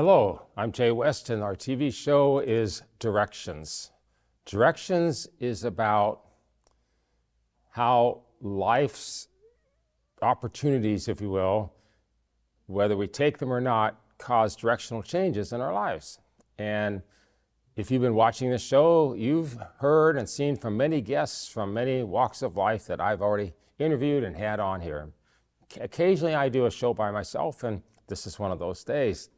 Hello, I'm Jay West, and our TV show is Directions. Directions is about how life's opportunities, if you will, whether we take them or not, cause directional changes in our lives. And if you've been watching this show, you've heard and seen from many guests from many walks of life that I've already interviewed and had on here. Occasionally I do a show by myself, and this is one of those days.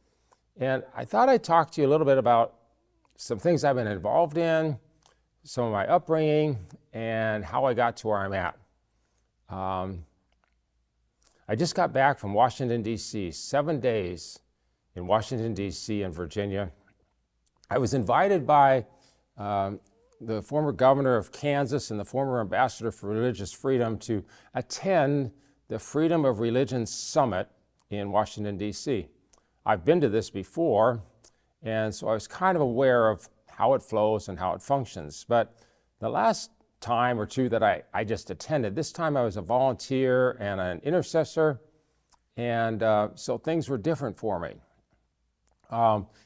And I thought I'd talk to you a little bit about some things I've been involved in, some of my upbringing, and how I got to where I'm at. I just got back from Washington, D.C., 7 days in Washington, D.C. and Virginia. I was invited by the former governor of Kansas and the former ambassador for religious freedom to attend the Freedom of Religion Summit in Washington, D.C. I've been to this before, and so I was kind of aware of how it flows and how it functions. But the last time or two that I just attended, this time I was a volunteer and an intercessor, and so things were different for me.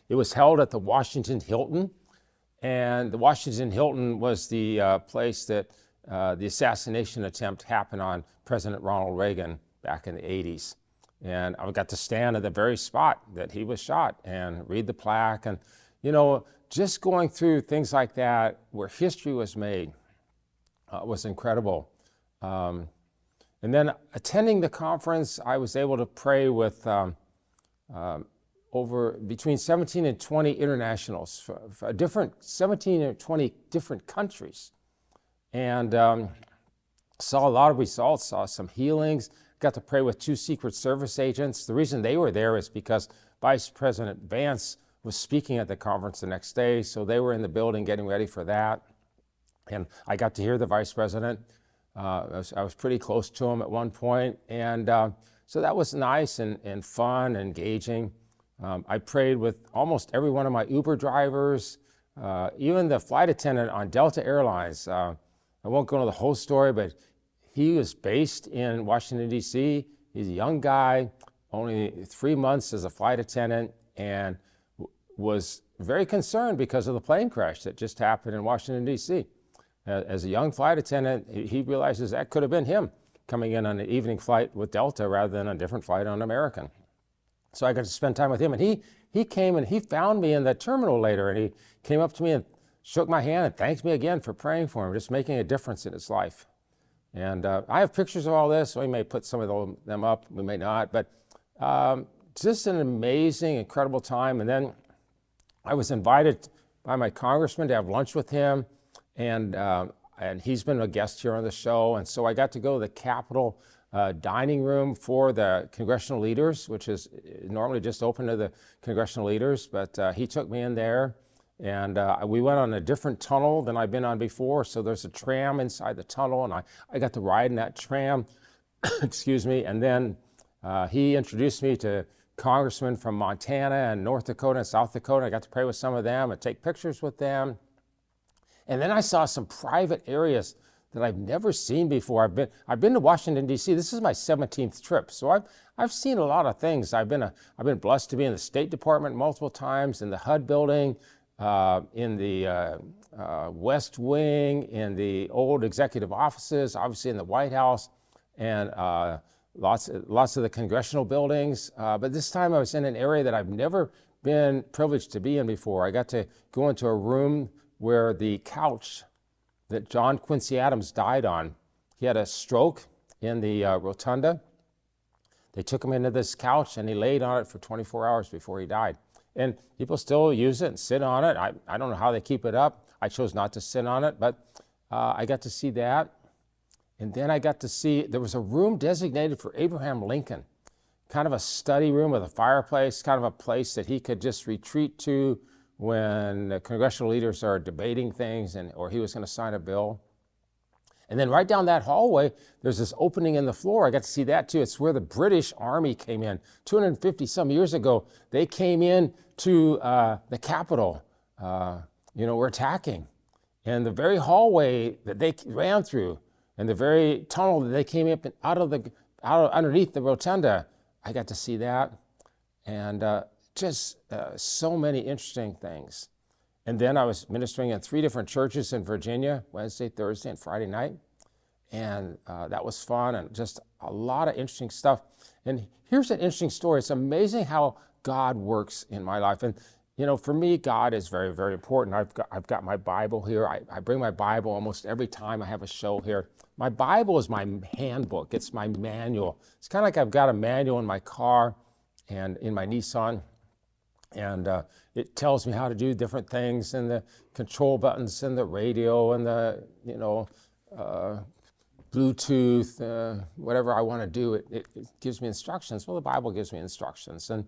It was held at the Washington Hilton, and the Washington Hilton was the place that the assassination attempt happened on President Ronald Reagan back in the 80s. And I got to stand at the very spot that he was shot and read the plaque. And, you know, just going through things like that where history was made was incredible. And then attending the conference, I was able to pray with between 17 and 20 internationals, for 17 or 20 different countries. And saw a lot of results, saw some healings. Got to pray with 2 Secret Service agents. The reason they were there is because Vice President Vance was speaking at the conference the next day, so they were in the building getting ready for that. And I got to hear the Vice President. I was pretty close to him at one point, and so that was nice and fun, engaging. I prayed with almost every one of my Uber drivers, even the flight attendant on Delta Airlines. I won't go into the whole story, but he was based in Washington, D.C. He's a young guy, only 3 months as a flight attendant, and was very concerned because of the plane crash that just happened in Washington, D.C. As a young flight attendant, he realizes that could have been him coming in on an evening flight with Delta rather than a different flight on American. So I got to spend time with him, and he came and he found me in the terminal later, and he came up to me and shook my hand and thanked me again for praying for him, just making a difference in his life. And I have pictures of all this, so we may put some of them up, we may not, but just an amazing, incredible time. And then I was invited by my congressman to have lunch with him, and he's been a guest here on the show, and so I got to go to the Capitol dining room for the congressional leaders, which is normally just open to the congressional leaders, but he took me in there. And we went on a different tunnel than I've been on before. So there's a tram inside the tunnel, and I got to ride in that tram, excuse me. And then he introduced me to congressmen from Montana and North Dakota and South Dakota. I got to pray with some of them and take pictures with them. And then I saw some private areas that I've never seen before. I've been to Washington, D.C. This is my 17th trip, so I've seen a lot of things. I've been blessed to be in the State Department multiple times, in the HUD building, in the West Wing, in the old executive offices, obviously in the White House, and lots of the congressional buildings. But this time I was in an area that I've never been privileged to be in before. I got to go into a room where the couch that John Quincy Adams died on, he had a stroke in the rotunda. They took him into this couch, and he laid on it for 24 hours before he died. And people still use it and sit on it. I don't know how they keep it up. I chose not to sit on it, but I got to see that. And then I got to see, there was a room designated for Abraham Lincoln, kind of a study room with a fireplace, kind of a place that he could just retreat to when the congressional leaders are debating things or he was going to sign a bill. And then right down that hallway, there's this opening in the floor. I got to see that too. It's where the British Army came in. 250 some years ago, they came in to the Capitol. Were attacking. And the very hallway that they ran through, and the very tunnel that they came up out of underneath the rotunda, I got to see that. And just so many interesting things. And then I was ministering in 3 different churches in Virginia, Wednesday, Thursday, and Friday night. And that was fun, and just a lot of interesting stuff. And here's an interesting story. It's amazing how God works in my life. And you know, for me, God is very, very important. I've got my Bible here. I bring my Bible almost every time I have a show here. My Bible is my handbook. It's my manual. It's kind of like I've got a manual in my car and in my Nissan. And it tells me how to do different things, and the control buttons and the radio and the, you know, Bluetooth, whatever I want to do, it gives me instructions. Well, the Bible gives me instructions. And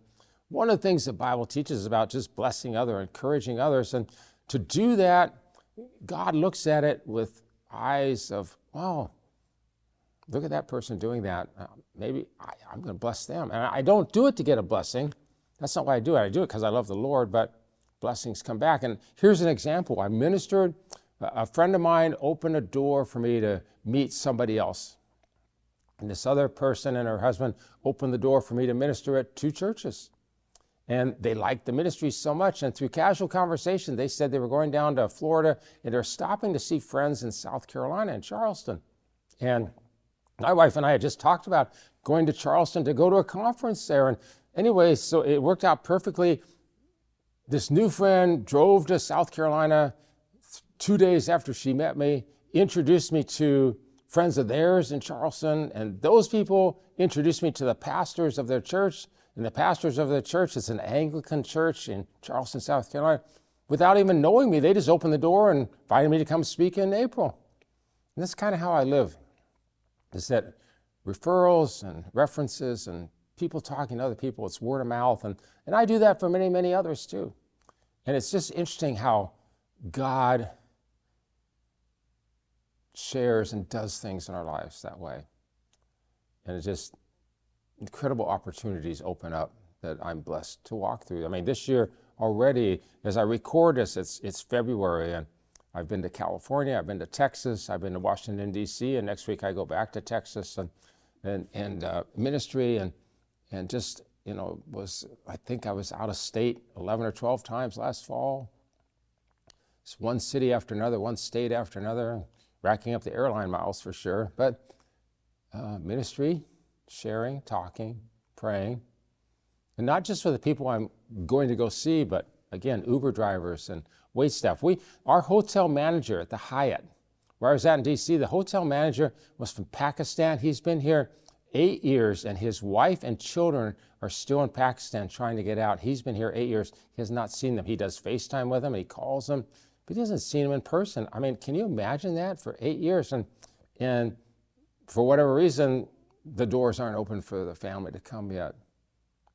one of the things the Bible teaches is about just blessing others, encouraging others. And to do that, God looks at it with eyes of, wow, look at that person doing that. Maybe I'm going to bless them. And I don't do it to get a blessing. That's not why I do it. I do it because I love the Lord, but blessings come back. And here's an example. I ministered. A friend of mine opened a door for me to meet somebody else. And this other person and her husband opened the door for me to minister at 2 churches. And they liked the ministry so much. And through casual conversation, they said they were going down to Florida and they're stopping to see friends in South Carolina, in Charleston. And my wife and I had just talked about going to Charleston to go to a conference there. And anyway, so it worked out perfectly. This new friend drove to South Carolina 2 days after she met me, introduced me to friends of theirs in Charleston. And those people introduced me to the pastors of their church. And the pastors of the church, it's an Anglican church in Charleston, South Carolina. Without even knowing me, they just opened the door and invited me to come speak in April. And that's kind of how I live. Is that referrals and references and people talking to other people, it's word of mouth. And I do that for many, many others too. And it's just interesting how God shares and does things in our lives that way. And it's just incredible opportunities open up that I'm blessed to walk through. I mean, this year already, as I record this, it's February, and I've been to California, I've been to Texas, I've been to Washington, D.C., and next week I go back to Texas and ministry, and just, you know, I think I was out of state 11 or 12 times last fall. It's one city after another, one state after another, racking up the airline miles for sure. But ministry, sharing, talking, praying, and not just for the people I'm going to go see, but again, Uber drivers and wait staff. Our hotel manager at the Hyatt, where I was at in DC, the hotel manager was from Pakistan. He's been here 8 years, and his wife and children are still in Pakistan trying to get out. He's been here 8 years. He has not seen them. He does FaceTime with them, and he calls them, but he hasn't seen them in person. I mean, can you imagine that for 8 years? And for whatever reason, the doors aren't open for the family to come yet.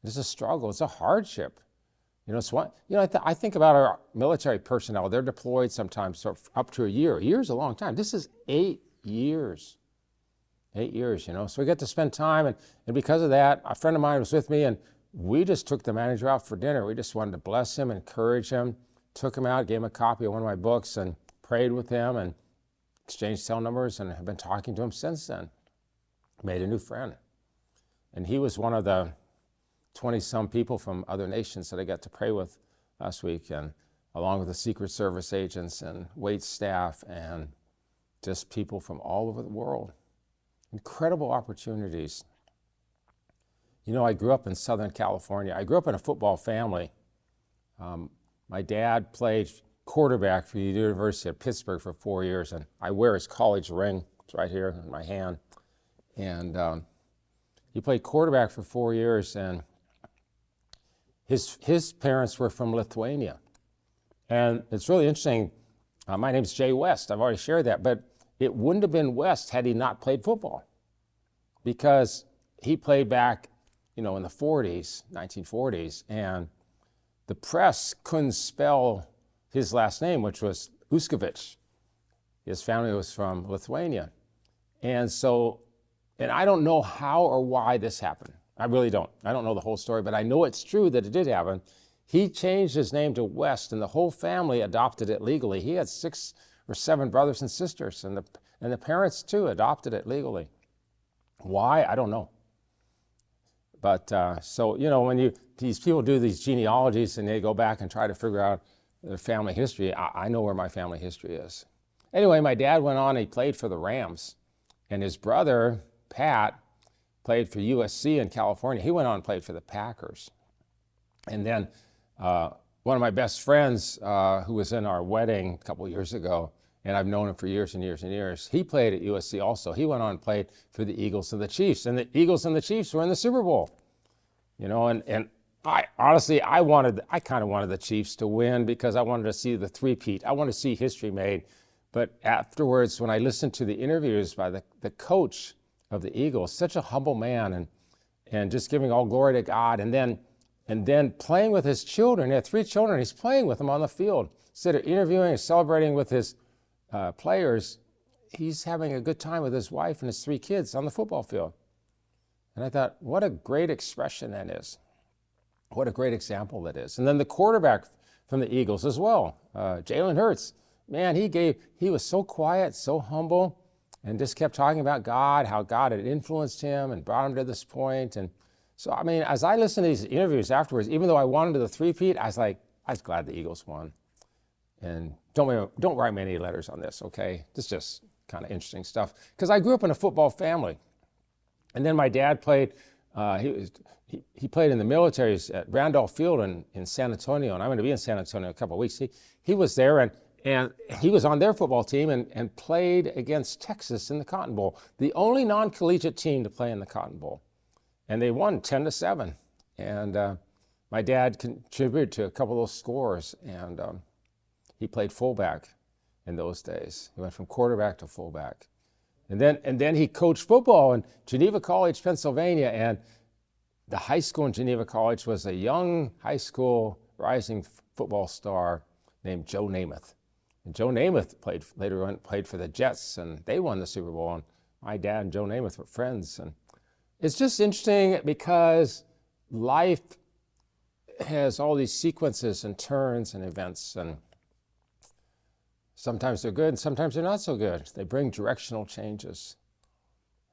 It's a struggle. It's a hardship. You know, it's what, you know, I think about our military personnel. They're deployed sometimes up to a year. A year is a long time. This is 8 years. 8 years, you know. So we get to spend time, and because of that, a friend of mine was with me, and we just took the manager out for dinner. We just wanted to bless him, encourage him, took him out, gave him a copy of one of my books, and prayed with him, and exchanged cell numbers, and have been talking to him since then. Made a new friend. And he was one of the 20-some people from other nations that I got to pray with last week, and along with the Secret Service agents and wait staff and just people from all over the world. Incredible opportunities. You know, I grew up in Southern California. I grew up in a football family. My dad played quarterback for the University of Pittsburgh for 4 years, and I wear his college ring. It's right here in my hand. And he played quarterback for 4 years, and his parents were from Lithuania. And it's really interesting. My name's Jay West. I've already shared that, but it wouldn't have been West had he not played football, because he played back, you know, in the 40s, 1940s, and the press couldn't spell his last name, which was Uskevich. His family was from Lithuania. And so, and I don't know how or why this happened. I really don't. I don't know the whole story, but I know it's true that it did happen. He changed his name to West, and the whole family adopted it legally. He had 6 or 7 brothers and sisters, and the parents too adopted it legally. Why? I don't know. But so, when these people do these genealogies and they go back and try to figure out their family history, I know where my family history is. Anyway, my dad went on, he played for the Rams, and his brother, Pat, played for USC in California. He went on and played for the Packers. And then one of my best friends, who was in our wedding a couple of years ago, and I've known him for years and years and years, he played at USC also. He went on and played for the Eagles and the Chiefs. And the Eagles and the Chiefs were in the Super Bowl. And I honestly, I kind of wanted the Chiefs to win because I wanted to see the three-peat. I wanted to see history made. But afterwards, when I listened to the interviews by the coach of the Eagles, such a humble man and just giving all glory to God, and then playing with his children. He had 3 children. He's playing with them on the field. Instead of interviewing and celebrating with his players, he's having a good time with his wife and his 3 kids on the football field. And I thought, what a great expression that is. What a great example that is. And then the quarterback from the Eagles as well, Jalen Hurts. Man, he was so quiet, so humble, and just kept talking about God, how God had influenced him and brought him to this point. And so, I mean, as I listened to these interviews afterwards, even though I wanted the three-peat, I was glad the Eagles won. And don't write me any letters on this, okay? This is just kind of interesting stuff. Because I grew up in a football family. And then my dad played, he played in the military at Randolph Field in San Antonio, and I'm going to be in San Antonio in a couple of weeks. He was there, and he was on their football team and played against Texas in the Cotton Bowl, the only non-collegiate team to play in the Cotton Bowl. And they won 10-7. And my dad contributed to a couple of those scores, and he played fullback in those days. He went from quarterback to fullback. And then he coached football in Geneva College, Pennsylvania, and the high school in Geneva College was a young high school rising football star named Joe Namath. And Joe Namath later on played for the Jets, and they won the Super Bowl. And my dad and Joe Namath were friends. And it's just interesting because life has all these sequences and turns and events, and sometimes they're good and sometimes they're not so good. They bring directional changes.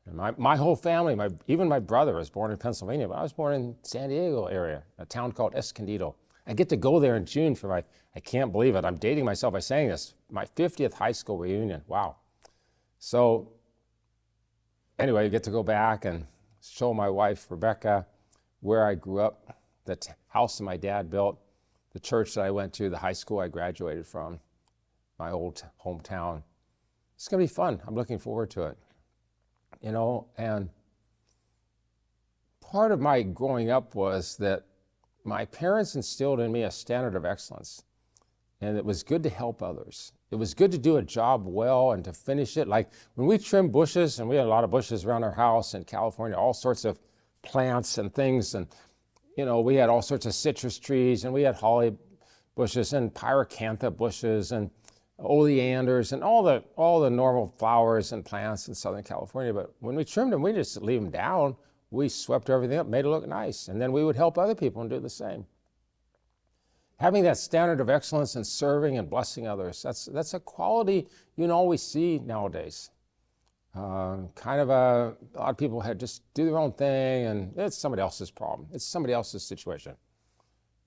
And my whole family, even my brother was born in Pennsylvania, but I was born in San Diego area, a town called Escondido. I get to go there in June for I can't believe it, I'm dating myself by saying this, my 50th high school reunion. Wow. So anyway, I get to go back and show my wife, Rebecca, where I grew up, the house that my dad built, the church that I went to, the high school I graduated from, my old hometown. It's going to be fun. I'm looking forward to it. And part of my growing up was that my parents instilled in me a standard of excellence, and it was good to help others. It was good to do a job well and to finish it. Like when we trimmed bushes, and we had a lot of bushes around our house in California, all sorts of plants and things, and we had all sorts of citrus trees, and we had holly bushes and pyracantha bushes and oleanders and all the normal flowers and plants in Southern California. But when we trimmed them, we just leave them down. We swept everything up, made it look nice, and then we would help other people and do the same. Having that standard of excellence in serving and blessing others, that's a quality you don't always see nowadays. A lot of people just do their own thing, and it's somebody else's problem. It's somebody else's situation.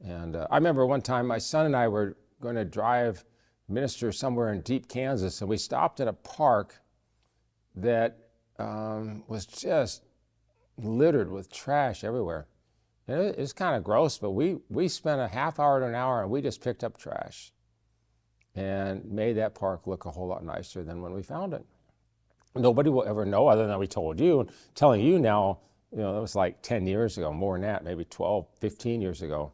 And I remember one time my son and I were going to minister somewhere in deep Kansas, and we stopped at a park that was just littered with trash everywhere. And it was kind of gross, but we spent a half hour to an hour and we just picked up trash and made that park look a whole lot nicer than when we found it. Nobody will ever know other than we told you. Telling you now, that was like 10 years ago, more than that, maybe 12, 15 years ago.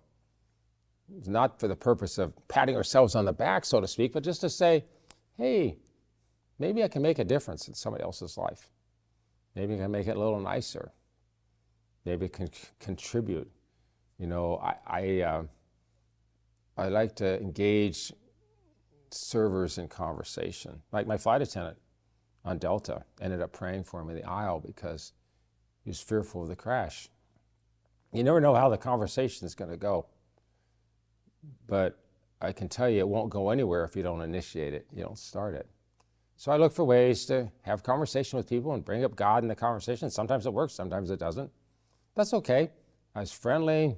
It's not for the purpose of patting ourselves on the back, so to speak, but just to say, hey, maybe I can make a difference in somebody else's life. Maybe I can make it a little nicer. Maybe it can contribute. I like to engage servers in conversation. Like my flight attendant on Delta ended up praying for me in the aisle because he was fearful of the crash. You never know how the conversation is going to go. But I can tell you it won't go anywhere if you don't initiate it, you don't start it. So I look for ways to have conversation with people and bring up God in the conversation. Sometimes it works, sometimes it doesn't. That's okay. I was friendly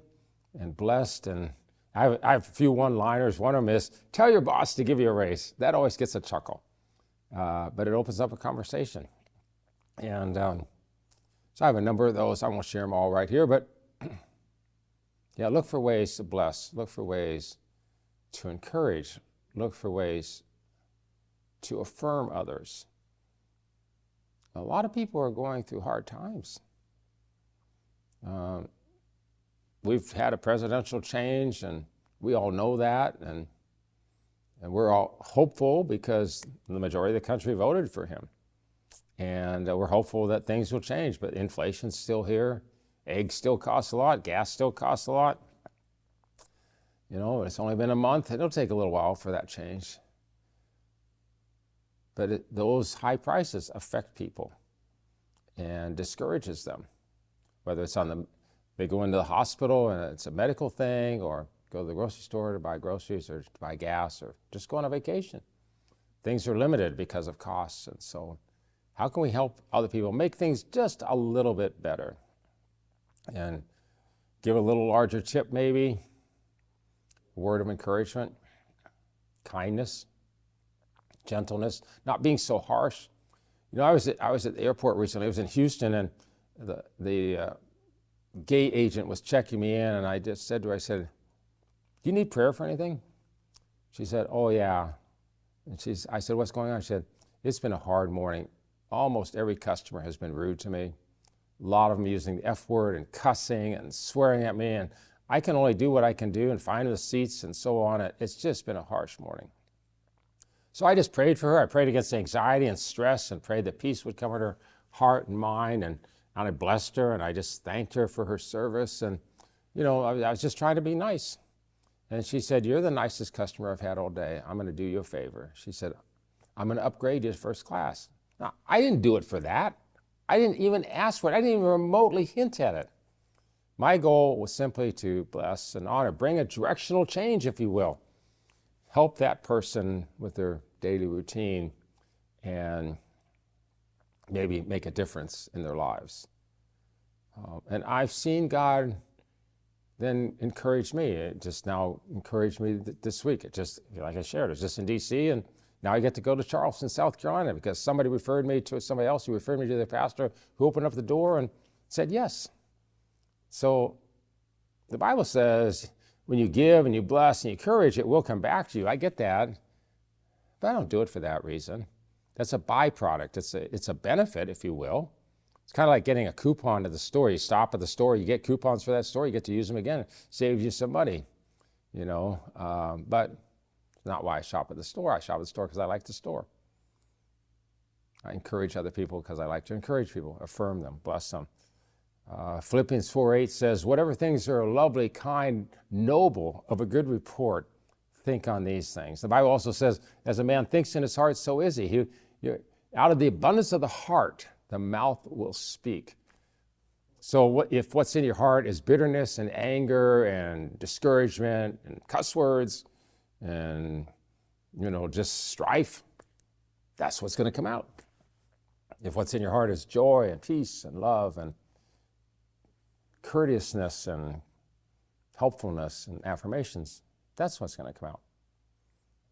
and blessed, and I have a few one-liners. One of them is, tell your boss to give you a raise. That always gets a chuckle, but it opens up a conversation. And so I have a number of those. I won't share them all right here, but yeah, look for ways to bless. Look for ways to encourage. Look for ways to affirm others. A lot of people are going through hard times. We've had a presidential change, and we all know that, and we're all hopeful because the majority of the country voted for him. And we're hopeful that things will change, but inflation's still here. Eggs still cost a lot. Gas still costs a lot. You know, it's only been a month. It'll take a little while for that change. But those high prices affect people and discourages them. Whether it's they go into the hospital and it's a medical thing, or go to the grocery store to buy groceries or to buy gas, or just go on a vacation. Things are limited because of costs. And so how can we help other people make things just a little bit better? And give a little larger tip maybe, a word of encouragement, kindness, gentleness, not being so harsh. You know, I was at the airport recently. I was in Houston, and the gate agent was checking me in, and I just said to her, I said, do you need prayer for anything? She said, oh yeah. And I said, what's going on? She said, it's been a hard morning. Almost every customer has been rude to me. A lot of them using the F word and cussing and swearing at me, and I can only do what I can do and find the seats and so on. It's just been a harsh morning. So I just prayed for her. I prayed against anxiety and stress, and prayed that peace would come in her heart and mind, and I blessed her, and I just thanked her for her service. And, you know, I was just trying to be nice. And she said, you're the nicest customer I've had all day. I'm going to do you a favor. She said, I'm going to upgrade you to first class. Now, I didn't do it for that. I didn't even ask for it. I didn't even remotely hint at it. My goal was simply to bless and honor, bring a directional change, if you will. Help that person with their daily routine and maybe make a difference in their lives. And I've seen God then encourage me. It just now encouraged me this week. It just, like I shared, it was just in D.C., and now I get to go to Charleston, South Carolina, because somebody referred me to somebody else who referred me to the pastor who opened up the door and said yes. So the Bible says when you give and you bless and you encourage, it will come back to you. I get that, but I don't do it for that reason. That's a byproduct. It's a benefit, if you will. It's kind of like getting a coupon to the store. You stop at the store, you get coupons for that store, you get to use them again. It saves you some money, you know. But it's not why I shop at the store. I shop at the store because I like the store. I encourage other people because I like to encourage people, affirm them, bless them. Philippians 4:8 says, whatever things are lovely, kind, noble, of a good report, think on these things. The Bible also says, as a man thinks in his heart, so is he. Out of the abundance of the heart, the mouth will speak. So if what's in your heart is bitterness and anger and discouragement and cuss words and, you know, just strife, that's what's going to come out. If what's in your heart is joy and peace and love and courteousness and helpfulness and affirmations, that's what's going to come out.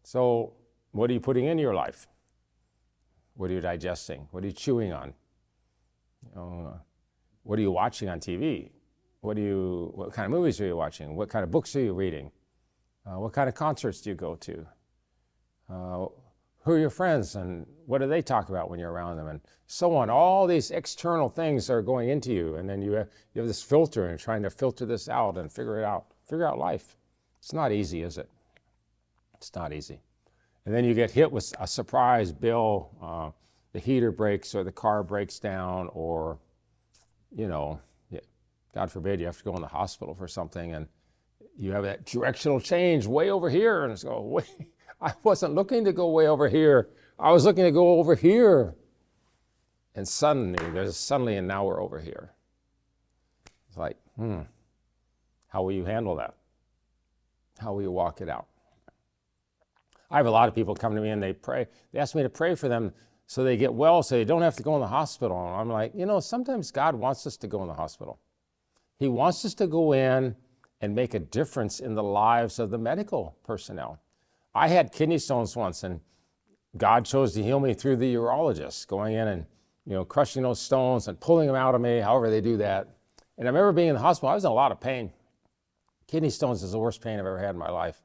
So what are you putting into your life? What are you digesting? What are you chewing on? You know, what are you watching on TV? What kind of movies are you watching? What kind of books are you reading? What kind of concerts do you go to? Who are your friends, and what do they talk about when you're around them, and so on. All these external things are going into you, and then you have this filter, and trying to filter this out and figure out life. It's not easy, is it? It's not easy. And then you get hit with a surprise bill. The heater breaks, or the car breaks down, or, you know, God forbid, you have to go in the hospital for something, and you have that directional change way over here, and it's going, wait, I wasn't looking to go way over here. I was looking to go over here. And suddenly, and now we're over here. It's like, how will you handle that? How will you walk it out? I have a lot of people come to me and they pray. They ask me to pray for them so they get well, so they don't have to go in the hospital. And I'm like, you know, sometimes God wants us to go in the hospital. He wants us to go in and make a difference in the lives of the medical personnel. I had kidney stones once, and God chose to heal me through the urologist, going in and crushing those stones and pulling them out of me, however they do that. And I remember being in the hospital. I was in a lot of pain. Kidney stones is the worst pain I've ever had in my life.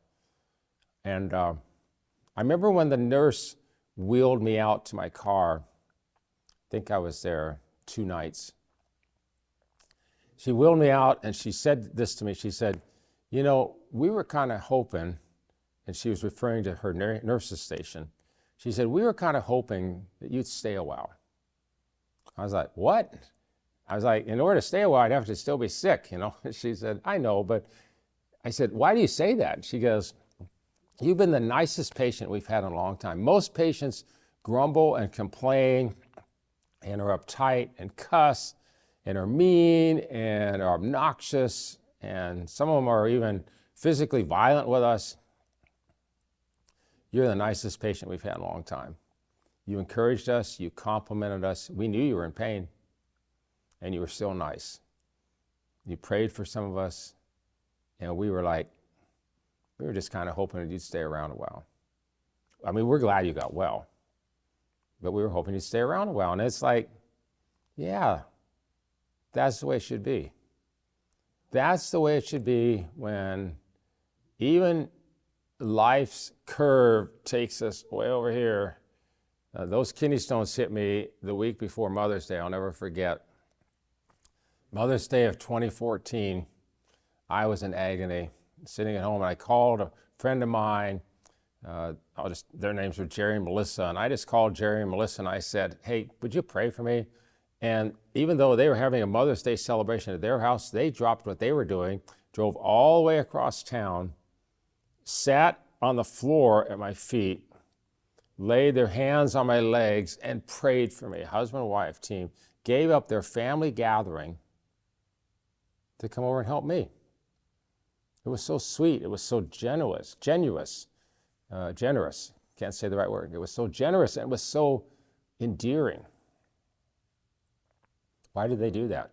And I remember when the nurse wheeled me out to my car. I think I was there 2 nights. She wheeled me out and she said this to me. She said, we were kind of hoping, and she was referring to her nurse's station. She said, we were kind of hoping that you'd stay a while. I was like, what? I was like, in order to stay a while, I'd have to still be sick, She said, I know, but I said, why do you say that? And she goes, you've been the nicest patient we've had in a long time. Most patients grumble and complain and are uptight and cuss and are mean and are obnoxious, and some of them are even physically violent with us. You're the nicest patient we've had in a long time. You encouraged us, you complimented us. We knew you were in pain, and you were still nice. You prayed for some of us, and we were just kind of hoping that you'd stay around a while. I mean, we're glad you got well, but we were hoping you'd stay around a while. And it's like, yeah, that's the way it should be. That's the way it should be when even life's curve takes us way over here. Those kidney stones hit me the week before Mother's Day. I'll never forget. Mother's Day of 2014, I was in agony, sitting at home, and I called a friend of mine. Their names were Jerry and Melissa, and I just called Jerry and Melissa, and I said, hey, would you pray for me? And even though they were having a Mother's Day celebration at their house, they dropped what they were doing, drove all the way across town, sat on the floor at my feet, laid their hands on my legs, and prayed for me. Husband and wife team gave up their family gathering to come over and help me. It was so sweet. It was so generous. Can't say the right word. It was so generous, and it was so endearing. Why did they do that?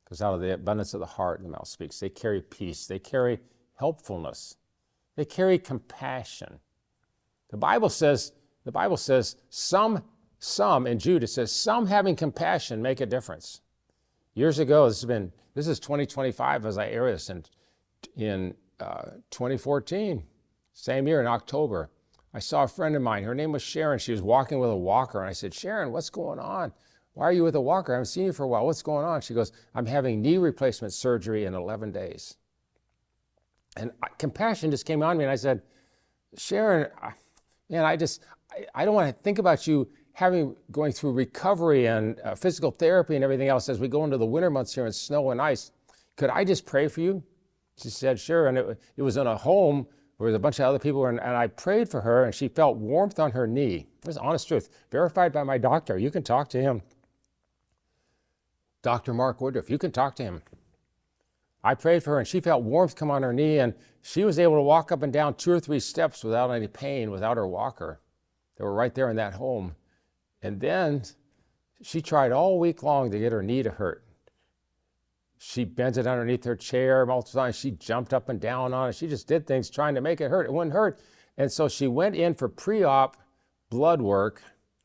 Because out of the abundance of the heart, the mouth speaks. They carry peace. They carry helpfulness. They carry compassion. The Bible says some in Jude, it says, some having compassion make a difference. Years ago, this is 2025 as I air this, and in 2014, same year in October, I saw a friend of mine. Her name was Sharon. She was walking with a walker, and I said, Sharon, what's going on? Why are you with a walker? I haven't seen you for a while. What's going on? She goes, I'm having knee replacement surgery in 11 days. And compassion just came on me, and I said, Sharon, man, I don't want to think about you going through recovery and physical therapy and everything else as we go into the winter months here in snow and ice. Could I just pray for you? She said, sure. And it was in a home where a bunch of other people were, and I prayed for her, and she felt warmth on her knee. It was honest truth, verified by my doctor. You can talk to him. Dr. Mark Woodruff, you can talk to him. I prayed for her, and she felt warmth come on her knee, and she was able to walk up and down 2 or 3 steps without any pain, without her walker. They were right there in that home. And then she tried all week long to get her knee to hurt. She bent it underneath her chair multiple times. She jumped up and down on it. She just did things trying to make it hurt. It wouldn't hurt. And so she went in for pre-op blood work,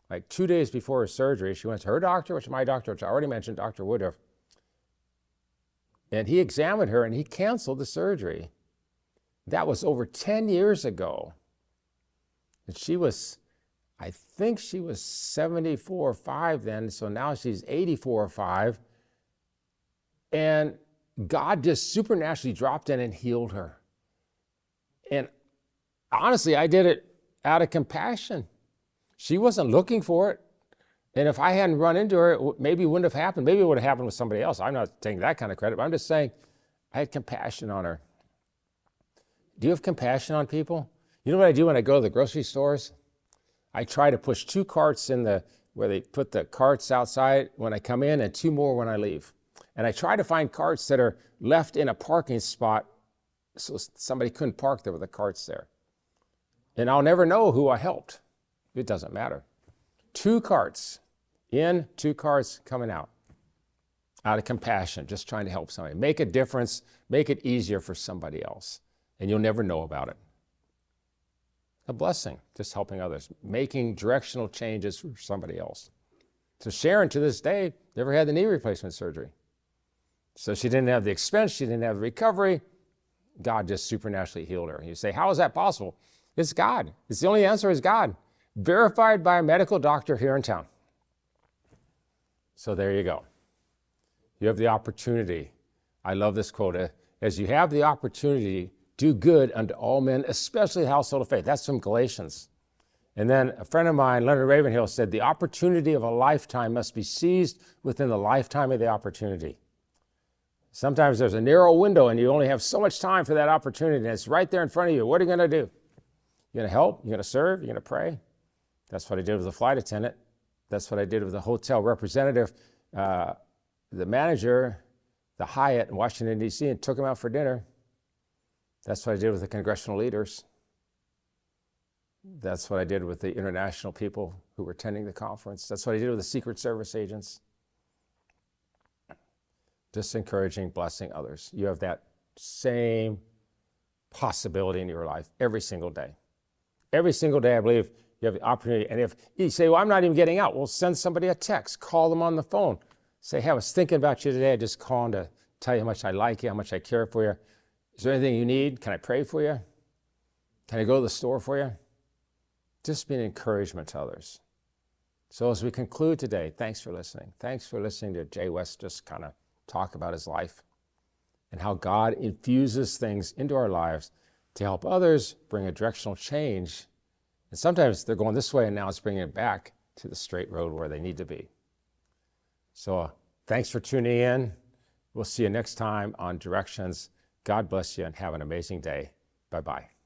like 2 days before her surgery. She went to her doctor, which is my doctor, which I already mentioned, Dr. Woodruff. And he examined her, and he canceled the surgery. That was over 10 years ago. And I think she was 74 or 5 then, so now she's 84 or 5. And God just supernaturally dropped in and healed her. And honestly, I did it out of compassion. She wasn't looking for it. And if I hadn't run into her, maybe it wouldn't have happened. Maybe it would have happened with somebody else. I'm not taking that kind of credit, but I'm just saying I had compassion on her. Do you have compassion on people? You know what I do when I go to the grocery stores? I try to push 2 carts in where they put the carts outside when I come in, and 2 more when I leave. And I try to find carts that are left in a parking spot so somebody couldn't park there with the carts there. And I'll never know who I helped. It doesn't matter. 2 carts in, 2 carts coming out. out of compassion, just trying to help somebody. Make a difference, make it easier for somebody else, and you'll never know about it. A blessing, just helping others, making directional changes for somebody else. So Sharon, to this day, never had the knee replacement surgery. So she didn't have the expense, she didn't have the recovery. God just supernaturally healed her. You say, how is that possible? It's God. It's the only answer is God. Verified by a medical doctor here in town. So there you go. You have the opportunity. I love this quote. As you have the opportunity, do good unto all men, especially the household of faith. That's from Galatians. And then a friend of mine, Leonard Ravenhill, said, the opportunity of a lifetime must be seized within the lifetime of the opportunity. Sometimes there's a narrow window and you only have so much time for that opportunity, and it's right there in front of you. What are you going to do? You're going to help? You're going to serve? You're going to pray? That's what I did with the flight attendant. That's what I did with the hotel representative, the manager, the Hyatt in Washington, D.C., and took him out for dinner. That's what I did with the congressional leaders. That's what I did with the international people who were attending the conference. That's what I did with the Secret Service agents. Just encouraging, blessing others. You have that same possibility in your life every single day. Every single day, I believe you have the opportunity. And if you say, well, I'm not even getting out, well, send somebody a text, call them on the phone. Say, hey, I was thinking about you today. I just called to tell you how much I like you, how much I care for you. Is there anything you need? Can I pray for you? Can I go to the store for you? Just be an encouragement to others. So as we conclude today, thanks for listening. Thanks for listening to Jay West just kind of talk about his life and how God infuses things into our lives to help others bring a directional change. And sometimes they're going this way and now it's bringing it back to the straight road where they need to be. So thanks for tuning in. We'll see you next time on Directions. God bless you and have an amazing day. Bye-bye.